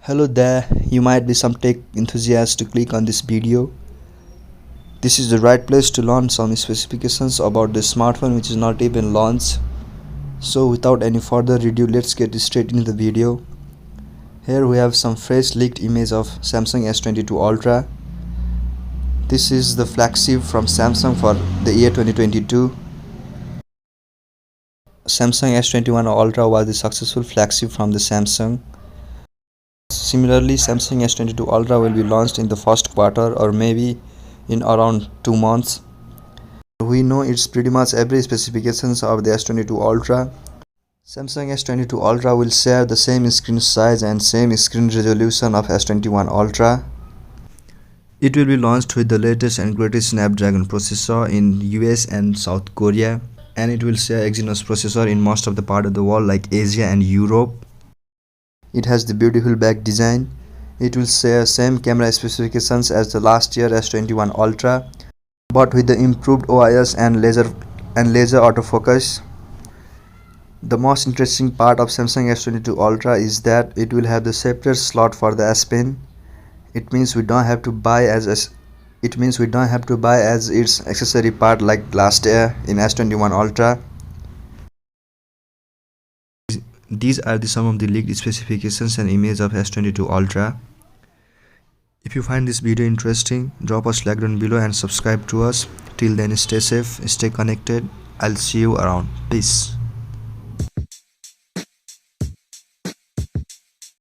Hello there, you might be some tech enthusiast to click on this video. This is the right place to learn some specifications about the smartphone which is not even launched. So without any further ado, let's get straight into the video. Here we have some fresh leaked image of Samsung S22 Ultra. This is the flagship from Samsung for the year 2022. Samsung S21 Ultra was the successful flagship from the Samsung. Similarly, Samsung S22 Ultra will be launched in the first quarter or maybe in around 2 months. We know it's pretty much every specifications of the S22 Ultra. Samsung S22 Ultra will share the same screen size and same screen resolution of S21 Ultra. It will be launched with the latest and greatest Snapdragon processor in US and South Korea, and it will share Exynos processor in most of the part of the world like Asia and Europe. It has the beautiful back design. It will share same camera specifications as the last year S21 Ultra, but with the improved OIS and laser autofocus. The most interesting part of Samsung S22 Ultra is that it will have the separate slot for the SPen. It means we don't have to buy as its accessory part like last year in S21 Ultra. These are some of the leaked specifications and image of S22 Ultra. If you find this video interesting, drop us like down below and subscribe to us. Till then, stay safe, stay connected. I'll see you around. Peace.